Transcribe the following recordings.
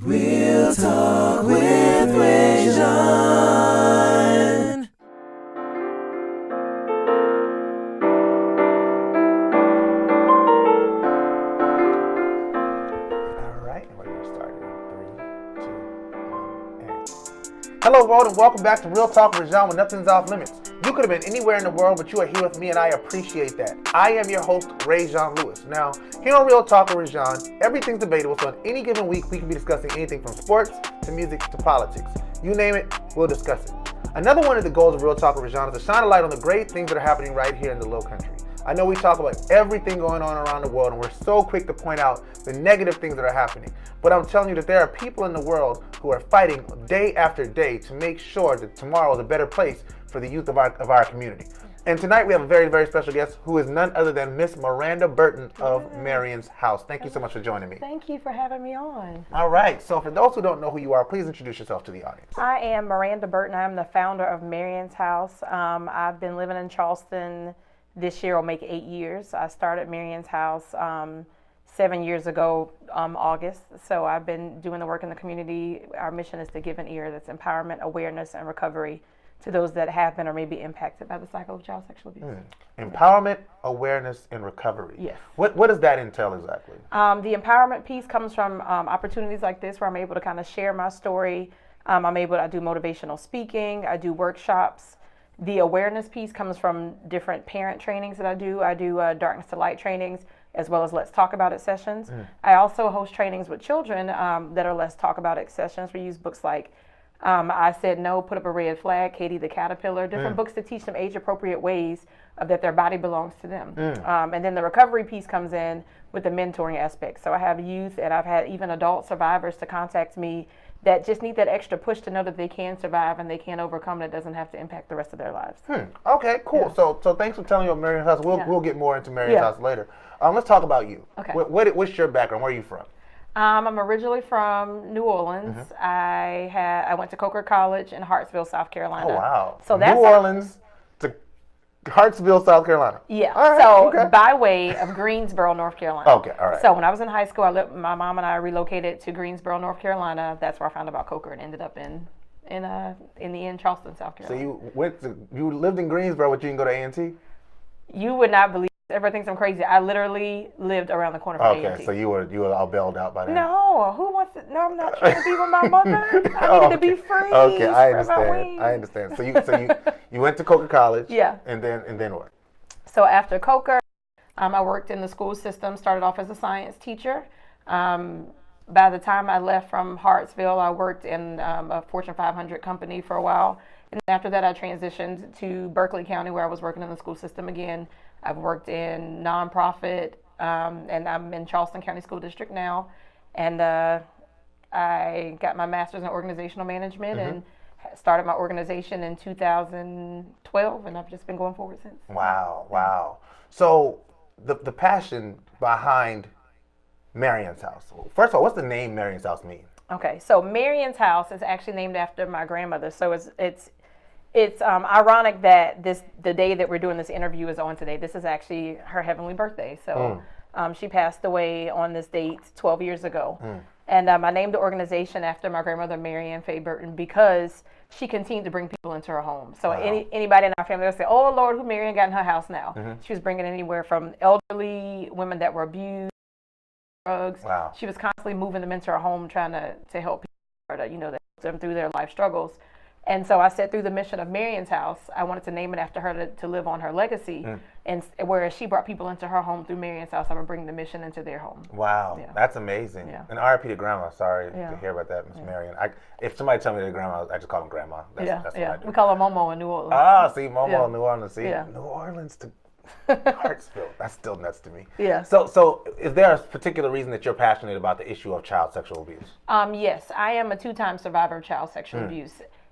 Real Talk with Rajon. All right, and we're going to start in 3, 2, 1, and... Hello, world, and welcome back to Real Talk with Rajon, when nothing's off limits. You could have been anywhere in the world, but you are here with me, and I appreciate that. I am your host, Rajon Lewis. Now, here on Real Talk with Rajon, everything's debatable, so in any given week, we can be discussing anything from sports to music to politics. You name it, we'll discuss it. Another one of the goals of Real Talk with Rajon is to shine a light on the great things that are happening right here in the Low Country. I know we talk about everything going on around the world, and we're so quick to point out the negative things that are happening. But I'm telling you that there are people in the world who are fighting day after day to make sure that tomorrow is a better place for the youth of our community. And tonight we have a very, very special guest who is none other than Miss Miranda Burton of Marion's House. Thank you so much for joining me. Thank you for having me on. All right, so for those who don't know who you are, please introduce yourself to the audience. I am Miranda Burton. I'm the founder of Marion's House. I've been living in Charleston. This year will make 8 years. I started Marion's House 7 years ago, August. So I've been doing the work in the community. Our mission is to give an ear that's empowerment, awareness, and recovery to those that have been or may be impacted by the cycle of child sexual abuse. Empowerment, awareness, and recovery. Yes. What does that entail exactly? The empowerment piece comes from opportunities like this where I'm able to kind of share my story. I do motivational speaking. I do workshops. The awareness piece comes from different parent trainings that I do. I do darkness to light trainings as well as let's talk about it sessions. I also host trainings with children that are let's talk about it sessions. We use books like I Said No, Put Up a Red Flag, Katie the Caterpillar, different books to teach them age-appropriate ways that their body belongs to them. And then the recovery piece comes in with the mentoring aspect. So I have youth and I've had even adult survivors to contact me that just need that extra push to know that they can survive and they can overcome and it doesn't have to impact the rest of their lives. Okay, cool. Yeah. So thanks for telling me about Marion's House. We'll get more into Marion's House later. Let's talk about you. Okay. What's your background? Where are you from? I'm originally from New Orleans. I went to Coker College in Hartsville, South Carolina. Oh, wow. So that's New Orleans to Hartsville, South Carolina. Yeah. All right, so okay. By way of Greensboro, North Carolina. Okay, all right. So when I was in high school, my mom and I relocated to Greensboro, North Carolina. That's where I found out about Coker and ended up in the end Charleston, South Carolina. So you lived in Greensboro, but you didn't go to A&T? You would not believe. Everybody thinks I'm crazy. I literally lived around the corner from A&T. Okay, so you were all bailed out by then. No, who wants to? No, I'm not trying to be with my mother. I needed to be free. Okay, I understand. So you went to Coker College. Yeah. And then what? So after Coker, I worked in the school system. Started off as a science teacher. By the time I left from Hartsville, I worked in a Fortune 500 company for a while. And after that, I transitioned to Berkeley County, where I was working in the school system again. I've worked in nonprofit, and I'm in Charleston County School District now. And I got my master's in organizational management and started my organization in 2012, and I've just been going forward since. Wow. So the passion behind Marion's House. First of all, what's the name Marion's House mean? Okay, so Marion's House is actually named after my grandmother. So it's ironic that the day that we're doing this interview is on today. This is actually her heavenly birthday. So she passed away on this date 12 years ago. And I named the organization after my grandmother, Marion Faye Burton, because she continued to bring people into her home. So anybody in our family will say, oh, Lord, who Marion got in her house now? She was bringing anywhere from elderly women that were abused, drugs. Wow. She was constantly moving them into her home, trying to help people, them through their life struggles. And so I said through the mission of Marion's House, I wanted to name it after her to live on her legacy. And whereas she brought people into her home through Marion's House, I would bring the mission into their home. Wow, that's amazing. Yeah. And R.I.P. to Grandma. Sorry to hear about that, Miss Marion. If somebody tell me they're Grandma, I just call them Grandma. That's what I do. We call her Momo in New Orleans. See, Momo in New Orleans. See, Yeah. New Orleans to Hartsville. That's still nuts to me. Yeah. So is there a particular reason that you're passionate about the issue of child sexual abuse? Yes, I am a 2-time survivor of child sexual abuse.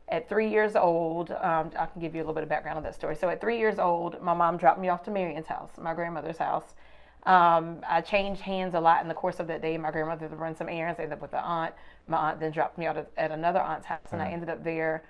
At 3 years old, I can give you a little bit of background on that story. So at 3 years old, my mom dropped me off to Marion's house, my grandmother's house. I changed hands a lot in the course of that day. My grandmother would run some errands, ended up with the aunt. My aunt then dropped me out at another aunt's house, and I ended up there.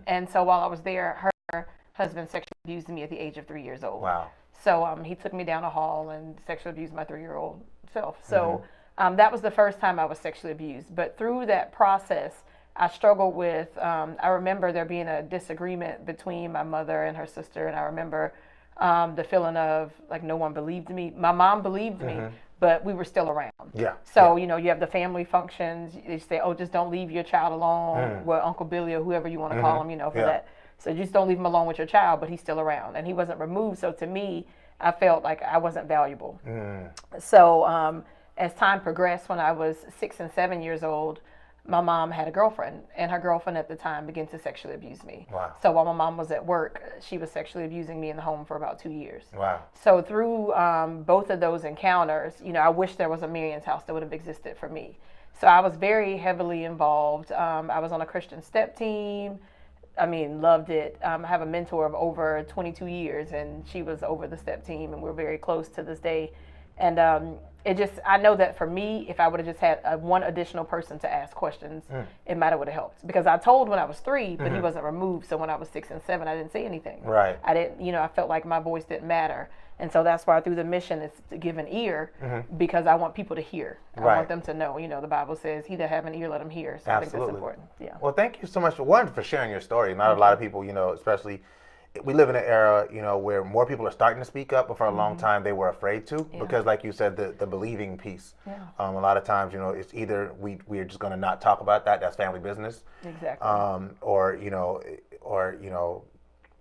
And so while I was there, her husband sexually abused me at the age of 3 years old. Wow. So he took me down a hall and sexually abused my 3-year-old self. So That was the first time I was sexually abused. But through that process, I struggled with, I remember there being a disagreement between my mother and her sister. And I remember the feeling of like no one believed me. My mom believed me, but we were still around. Yeah. So, you know, you have the family functions. They say, oh, just don't leave your child alone. Well, Uncle Billy or whoever you want to call him, you know, for that. So just don't leave him alone with your child, but he's still around. And he wasn't removed. So to me, I felt like I wasn't valuable. So as time progressed, when I was 6 and 7 years old, my mom had a girlfriend, and her girlfriend at the time began to sexually abuse me. Wow. So while my mom was at work, she was sexually abusing me in the home for about 2 years. Wow. So through both of those encounters, you know, I wish there was a Marion's house that would have existed for me. So I was very heavily involved. I was on a Christian step team. I mean, loved it. I have a mentor of over 22 years, and she was over the step team, and we're very close to this day. And I know that for me, if I would have just had one additional person to ask questions, it might have would have helped. Because I told when I was 3, but he wasn't removed. So when I was 6 and 7, I didn't say anything. Right. I didn't, you know, I felt like my voice didn't matter. And so that's why through the mission is to give an ear, because I want people to hear. I want them to know, you know, the Bible says, he that have an ear, let him hear. So I think that's important. Yeah. Well, thank you so much for sharing your story. Not a lot of people, you know, especially, we live in an era, you know, where more people are starting to speak up, but for a long time they were afraid to, because like you said, the believing piece. Yeah. A lot of times, you know, it's either we're just going to not talk about that's family business. Exactly. Or you know,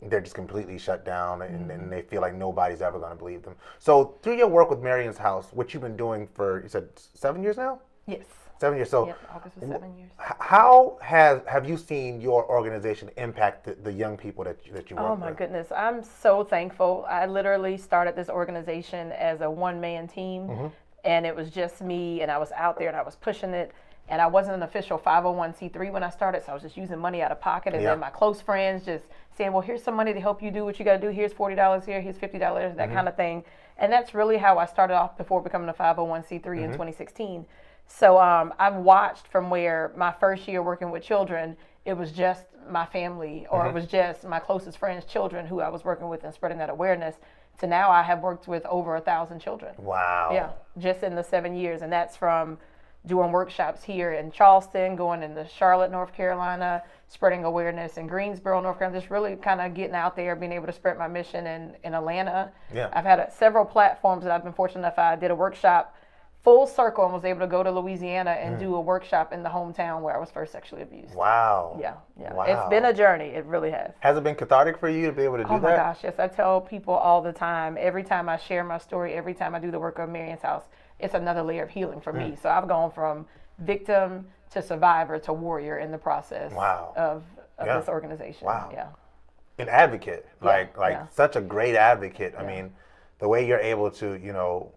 they're just completely shut down, and they feel like nobody's ever going to believe them. So through your work with Marion's house, what you've been doing for, you said 7 years now? Yes. 7 years. So August was 7 years. How have you seen your organization impact the young people that you work with? Oh my goodness, I'm so thankful. I literally started this organization as a one-man team, and it was just me, and I was out there and I was pushing it. And I wasn't an official 501c3 when I started, so I was just using money out of pocket. And then my close friends just saying, well, here's some money to help you do what you got to do. Here's $40 here, here's $50, that kind of thing. And that's really how I started off before becoming a 501c3 in 2016. So I've watched from where my first year working with children, it was just my family, or it was just my closest friends' children who I was working with and spreading that awareness, to now I have worked with over 1,000 children. Wow. Yeah, just in the 7 years. And that's from doing workshops here in Charleston, going into Charlotte, North Carolina, spreading awareness in Greensboro, North Carolina, just really kind of getting out there, being able to spread my mission in Atlanta. Yeah. I've had several platforms that I've been fortunate enough. I did a workshop full circle and was able to go to Louisiana and do a workshop in the hometown where I was first sexually abused. Wow. Yeah. Wow. It's been a journey. It really has. Has it been cathartic for you to be able to do that? Oh my gosh, yes. I tell people all the time, every time I share my story, every time I do the work of Marion's house, it's another layer of healing for me. So I've gone from victim to survivor to warrior in the process of this organization. Wow. Yeah. An advocate, such a great advocate. I mean, the way you're able to, you know,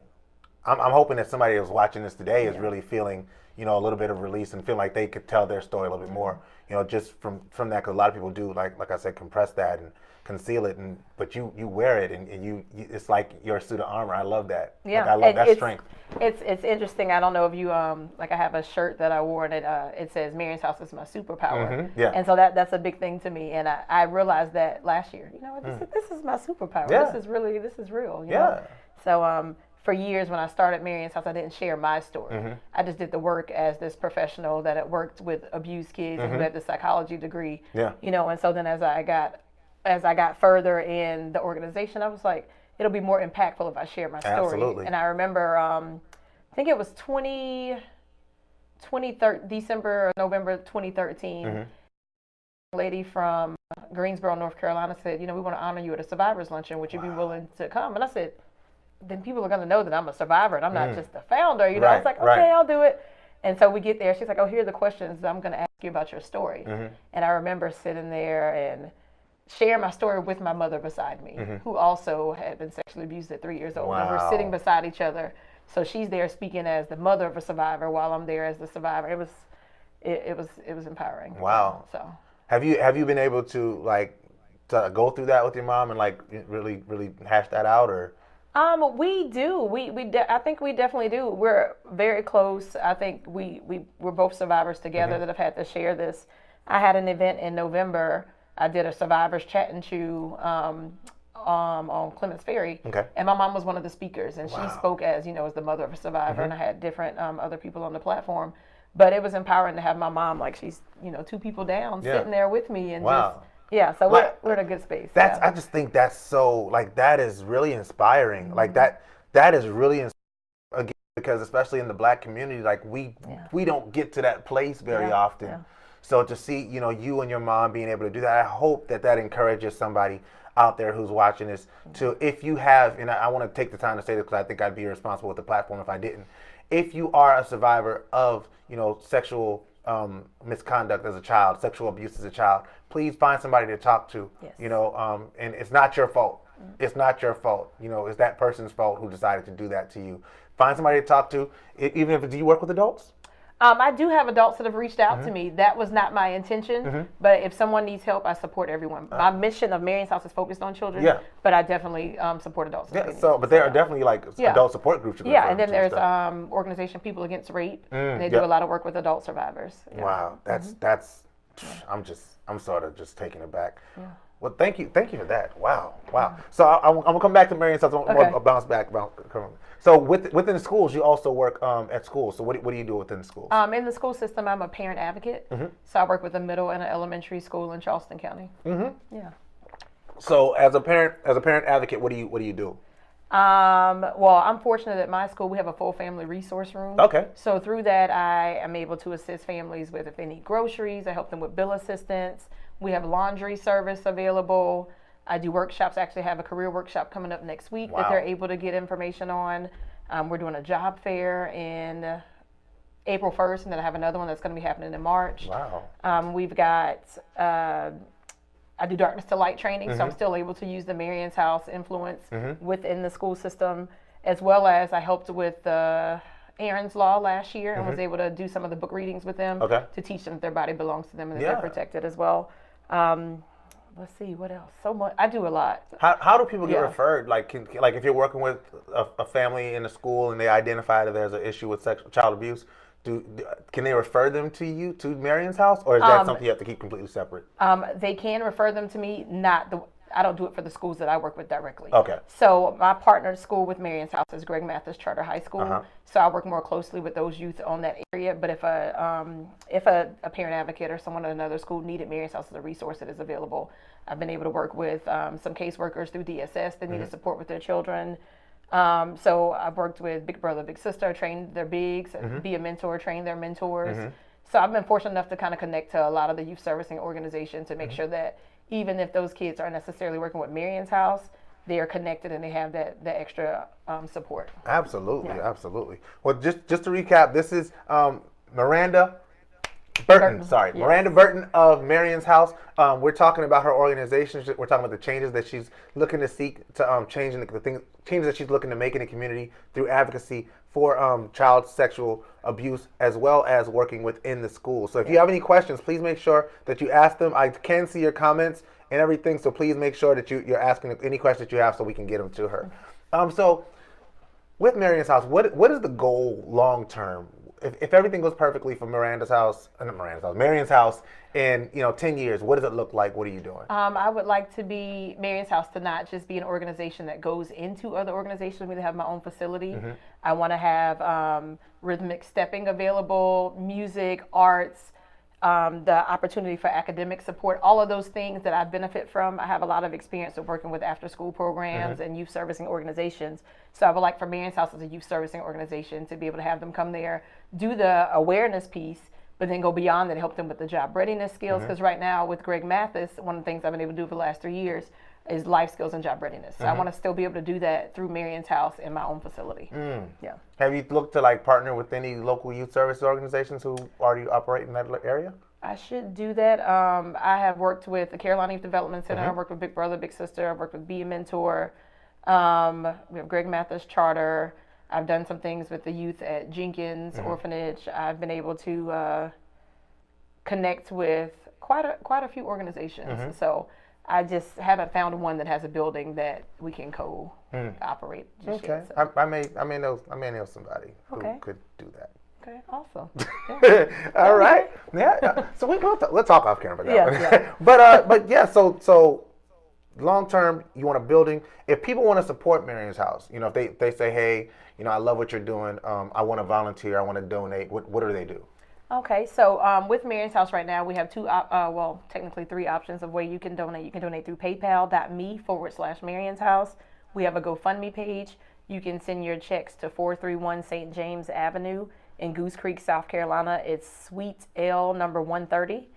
I'm hoping that somebody who's watching this today is really feeling, you know, a little bit of release and feel like they could tell their story a little bit more, you know, just from that, because a lot of people do, like I said, compress that and conceal it, but you wear it and you it's like your suit of armor. I love that. Yeah, I love that strength. It's interesting. I don't know if you like I have a shirt that I wore and it says Marion's house is my superpower. Yeah. And so that's a big thing to me, and I realized that last year. You know, this is my superpower. Yeah. This is real. You know? So for years when I started Marion's house, I didn't share my story. I just did the work as this professional that had worked with abused kids and who had the psychology degree. Yeah. You know, and so then as I got further in the organization, I was like, it'll be more impactful if I share my story. Absolutely. And I remember, I think it was December or November 2013, a lady from Greensboro, North Carolina said, you know, we want to honor you at a survivors luncheon. Would you be willing to come? And I said, then people are going to know that I'm a survivor and I'm not just the founder. You know, I was like, okay, I'll do it. And so we get there. She's like, oh, here are the questions I'm going to ask you about your story. And I remember sitting there and sharing my story with my mother beside me, who also had been sexually abused at 3 years old. Wow. And we're sitting beside each other. So she's there speaking as the mother of a survivor while I'm there as the survivor. It was empowering. Wow. So have you been able to to go through that with your mom and really hash that out, or? We do. I think we definitely do. We're very close. I think we're both survivors together that have had to share this. I had an event in November. I did a survivors chat and chew on Clements Ferry. Okay. And my mom was one of the speakers, and Wow. she spoke as, as the mother of a survivor, and I had different other people on the platform. But it was empowering to have my mom, like she's, 2 people down, sitting there with me, and Wow. so we're in a good space. I just think that's so, like, that is really inspiring. Like that is really inspiring, again, because especially in the Black community, like we don't get to that place very often. Yeah. So to see, you and your mom being able to do that, I hope that encourages somebody out there who's watching this to, if you have, and I want to take the time to say this because I think I'd be irresponsible with the platform if I didn't. If you are a survivor of, sexual misconduct as a child, sexual abuse as a child, please find somebody to talk to. Yes. And it's not your fault. It's not your fault. It's that person's fault who decided to do that to you. Find somebody to talk to. Even if, do you work with adults? I do have adults that have reached out to me. That was not my intention, but if someone needs help, I support everyone. My mission of Marion's House is focused on children, but I definitely support adults. But there are definitely adult support groups. And then there's organization People Against Rape, and they do a lot of work with adult survivors. Yeah. Wow, that's I'm sort of just taken aback. Yeah. Well, thank you for that. Wow. So I'm gonna come back to Marion's House. More bounce back. So within the schools, you also work at schools. So what do you do within the schools? In the school system, I'm a parent advocate. So I work with a middle and an elementary school in Charleston County. Yeah. So as a parent advocate, what do you do? Well, I'm fortunate at my school we have a full family resource room. Okay. So through that, I am able to assist families with if they need groceries. I help them with bill assistance. We have laundry service available. I do workshops. I actually have a career workshop coming up next week that they're able to get information on. We're doing a job fair in April 1st, and then I have another one that's going to be happening in March. Wow. We've got, I do darkness to light training, so I'm still able to use the Marion's House influence within the school system, as well as I helped with Aaron's Law last year and was able to do some of the book readings with them to teach them that their body belongs to them and that they're protected as well. Let's see, what else? So much. I do a lot. How do people get referred? Like if you're working with a family in a school and they identify that there's an issue with child abuse, can they refer them to you, to Marion's House, or is that something you have to keep completely separate? They can refer them to me. I don't do it for the schools that I work with directly. Okay. So my partner school with Marion's House is Greg Mathis Charter High School. So I work more closely with those youth on that area. But if a parent advocate or someone at another school needed Marion's House as a resource that is available, I've been able to work with some caseworkers through DSS that needed support with their children. So I've worked with Big Brother, Big Sister, trained their bigs, be a mentor, train their mentors. So I've been fortunate enough to kind of connect to a lot of the youth servicing organizations to make sure that even if those kids aren't necessarily working with Marion's House, they are connected and they have that extra support. Absolutely. Well, just to recap, this is Miranda Burton. Miranda Burton of Marion's House. We're talking about her organization. We're talking about the changes that she's looking to seek to changes that she's looking to make in the community through advocacy for child sexual abuse, as well as working within the school. So if you have any questions, please make sure that you ask them. I can see your comments and everything, so please make sure that you're asking any questions that you have so we can get them to her. So with Marion's House, what is the goal long term? If everything goes perfectly for Marion's House in 10 years, what does it look like? What are you doing? I would like to be Marion's House to not just be an organization that goes into other organizations. We have my own facility. I want to have rhythmic stepping available, music, arts, the opportunity for academic support, all of those things that I benefit from. I have a lot of experience of working with after-school programs and youth servicing organizations. So I would like for Marion's House as a youth servicing organization to be able to have them come there, do the awareness piece, but then go beyond that, help them with the job readiness skills. Because right now with Greg Mathis, one of the things I've been able to do for the last 3 years is life skills and job readiness. So I want to still be able to do that through Marion's House in my own facility. Yeah. Have you looked to partner with any local youth service organizations who already operate in that area? I should do that. I have worked with the Carolina Youth Development Center. I've worked with Big Brother, Big Sister. I've worked with Be a Mentor. We have Greg Mathis Charter. I've done some things with the youth at Jenkins Orphanage. I've been able to connect with quite a few organizations. So I just haven't found one that has a building that we can co-operate. Okay, yet, so. I may know somebody who could do that. Okay, awesome. All right. Yeah. So let's talk off camera about that. Yeah. But yeah. So long term, you want a building. If people want to support Marion's House, you know, if they say, hey, you know, I love what you're doing. I want to volunteer. I want to donate. What do they do? Okay, so with Marion's House right now, we have technically three options of way you can donate. You can donate through paypal.me/Marion's House. We have a GoFundMe page. You can send your checks to 431 St. James Avenue in Goose Creek, South Carolina. It's Suite L number 130.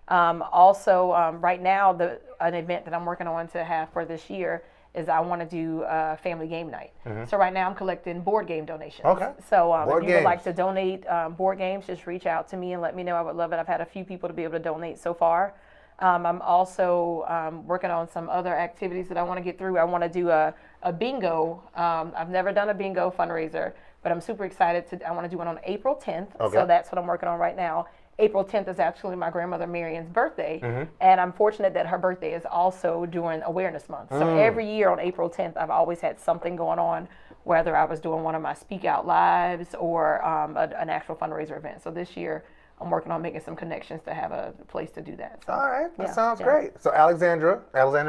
Right now, an event that I'm working on to have for this year is I want to do a family game night. So right now I'm collecting board game donations. Okay. So if you would like to donate board games, just reach out to me and let me know. I would love it. I've had a few people to be able to donate so far. I'm also working on some other activities that I want to get through. I want to do a bingo. I've never done a bingo fundraiser, but I'm super excited. I want to do one on April 10th. Okay. So that's what I'm working on right now. April 10th is actually my grandmother Marion's birthday, and I'm fortunate that her birthday is also during Awareness Month. So every year on April 10th, I've always had something going on, whether I was doing one of my Speak Out Lives or an actual fundraiser event. So this year, I'm working on making some connections to have a place to do that. So, all right, that sounds great. So Alexandra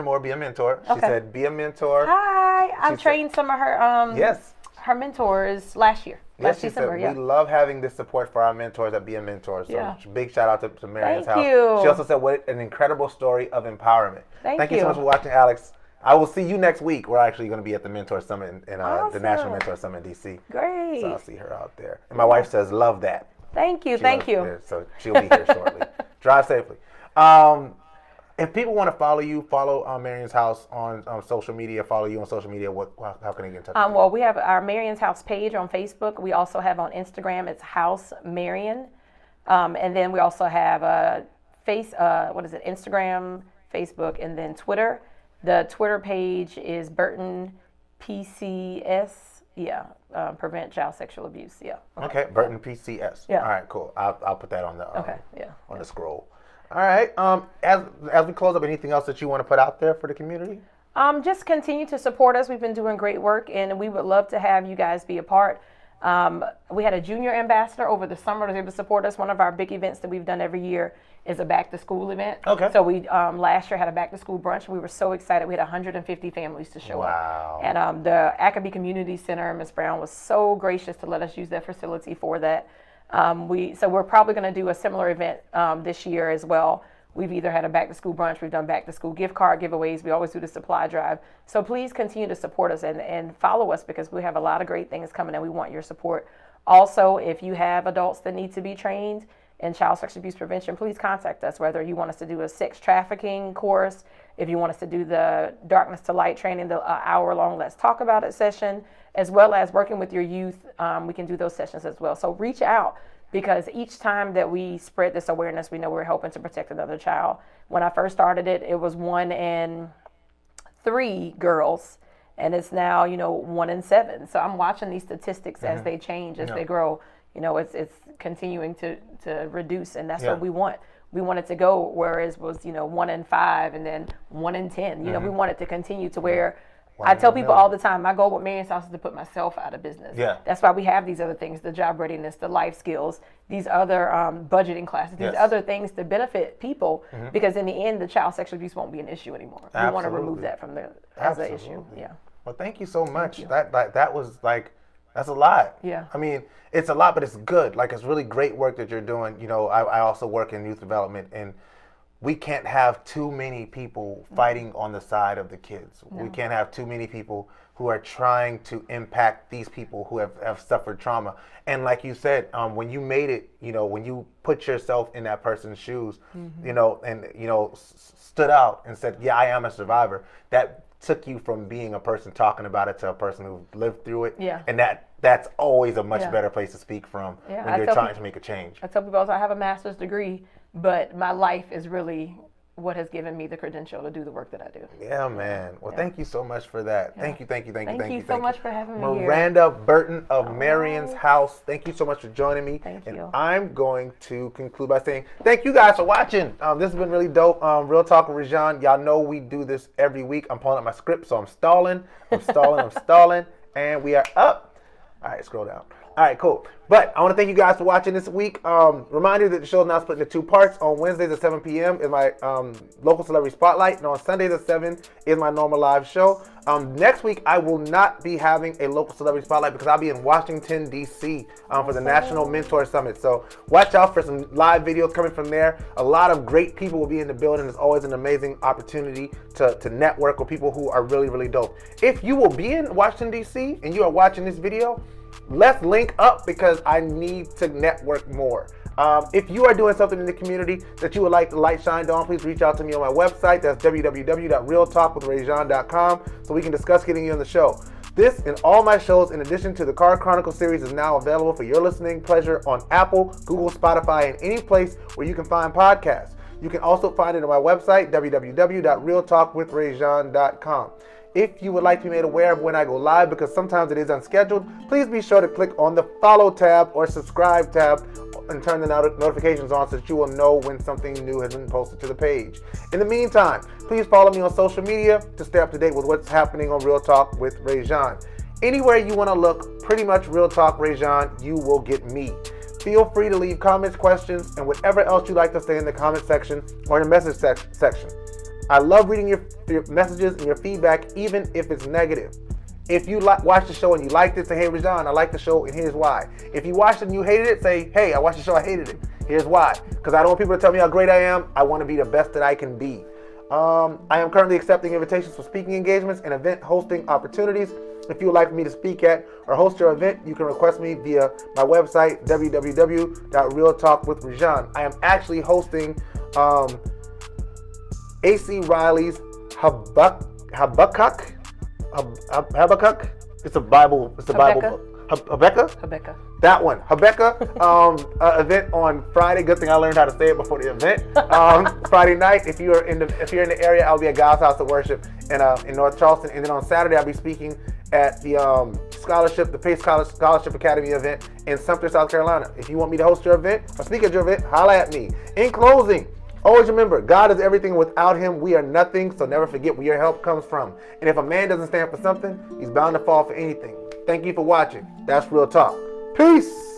Moore, be a mentor. She said, be a mentor. Hi, I've trained some of her yes. her mentors last year. Yes, she said, we love having this support for our mentors at Be a Mentor. So big shout out to Marion's House. Thank you. She also said, what an incredible story of empowerment. Thank you so much for watching, Alex. I will see you next week. We're actually going to be at the Mentor Summit in the National Mentor Summit in DC. Great. So I'll see her out there. And my wife says, love that. Thank you. So she'll be here shortly. Drive safely. If people want to follow you, follow Marion's House on social media, follow you on social media, how can they get in touch with you? Well, we have our Marion's House page on Facebook. We also have on Instagram, it's House Marion. And then we also have Instagram, Facebook, and then Twitter. The Twitter page is Burton PCS. Prevent child sexual abuse. Okay, Burton PCS. Yeah. All right, cool. I'll put that on the on the scroll. All right. As we close up, anything else that you want to put out there for the community? Just continue to support us. We've been doing great work, and we would love to have you guys be a part. We had a junior ambassador over the summer to be able to support us. One of our big events that we've done every year is a back to school event. Okay. So we last year had a back to school brunch. We were so excited. We had 150 families to show up. And the Academy Community Center, Ms. Brown was so gracious to let us use that facility for that. So we're probably going to do a similar event this year as well. We've either had a back to school brunch, we've done back to school gift card giveaways. We always do the supply drive. So please continue to support us and follow us because we have a lot of great things coming and we want your support. Also, if you have adults that need to be trained in child sexual abuse prevention, please contact us, whether you want us to do a sex trafficking course, if you want us to do the darkness to light training, the hour-long Let's Talk About It session, as well as working with your youth. We can do those sessions as well. So reach out, because each time that we spread this awareness, we know we're helping to protect another child. When I first started it, it was 1 in 3 girls, and it's now 1 in 7. So I'm watching these statistics as they change, as they grow. It's continuing to reduce, and that's what we want. We want it to go where it was 1 in 5 and then 1 in 10. We want it to continue to where I tell people all the time, my goal with Marion's House is to put myself out of business. Yeah. That's why we have these other things, the job readiness, the life skills, these other budgeting classes, these other things to benefit people, because in the end, the child sexual abuse won't be an issue anymore. Absolutely. We want to remove that from as an issue. Yeah. Well, thank you so much. That was that's a lot. Yeah. I mean, it's a lot, but it's good. It's really great work that you're doing. I also work in youth development, and we can't have too many people fighting on the side of the kids. No. We can't have too many people who are trying to impact these people who have suffered trauma. And like you said, when you made it, when you put yourself in that person's shoes, stood out and said, yeah, I am a survivor, that took you from being a person talking about it to a person who lived through it. Yeah. And that's always a much better place to speak from when you're trying to make a change. I tell people also, I have a master's degree, but my life is really what has given me the credential to do the work that I do. Yeah, man. Well, thank you so much for that. Yeah. Thank you. Thank you so much for having me here. Miranda Burton of Marion's House, thank you so much for joining me. Thank you. And I'm going to conclude by saying thank you guys for watching. This has been really dope. Real Talk with Rajan. Y'all know we do this every week. I'm pulling up my script, so I'm stalling. And we are up. All right, scroll down. All right, cool. But I want to thank you guys for watching this week. Remind you that the show is now split into 2 parts. On Wednesdays at 7 p.m. is my local celebrity spotlight, and on Sundays at 7 is my normal live show. Next week, I will not be having a local celebrity spotlight because I'll be in Washington, D.C. For the National Mentor Summit. So watch out for some live videos coming from there. A lot of great people will be in the building. It's always an amazing opportunity to network with people who are really, really dope. If you will be in Washington, D.C. and you are watching this video, let's link up because I need to network more. If you are doing something in the community that you would like the light shined on, please reach out to me on my website. That's www.realtalkwithrajon.com so we can discuss getting you on the show. This and all my shows, in addition to the Car Chronicle series, is now available for your listening pleasure on Apple, Google, Spotify, and any place where you can find podcasts. You can also find it on my website, www.realtalkwithrajon.com. If you would like to be made aware of when I go live, because sometimes it is unscheduled, please be sure to click on the follow tab or subscribe tab and turn the notifications on so that you will know when something new has been posted to the page. In the meantime, please follow me on social media to stay up to date with what's happening on Real Talk with Rajon. Anywhere you want to look, pretty much Real Talk Rajon, you will get me. Feel free to leave comments, questions, and whatever else you'd like to say in the comment section or in the message section. I love reading your messages and your feedback, even if it's negative. If you watch the show and you liked it, say, hey, Rajon, I like the show, and here's why. If you watched it and you hated it, say, hey, I watched the show, I hated it. Here's why. Because I don't want people to tell me how great I am. I want to be the best that I can be. I am currently accepting invitations for speaking engagements and event hosting opportunities. If you would like me to speak at or host your event, you can request me via my website, www.realtalkwithrajon. I am actually hosting A.C. Riley's Habakkuk. It's a Bible. It's a Bible book. Habakkuk. That one. Habakkuk. Event on Friday. Good thing I learned how to say it before the event. Friday night. If you're in the area, I'll be at God's House of Worship in North Charleston. And then on Saturday, I'll be speaking at the Pace Scholarship Academy event in Sumter, South Carolina. If you want me to host your event or speak at your event, holla at me. In closing, always remember, God is everything. Without him, we are nothing. So never forget where your help comes from. And if a man doesn't stand for something, he's bound to fall for anything. Thank you for watching. That's Real Talk. Peace.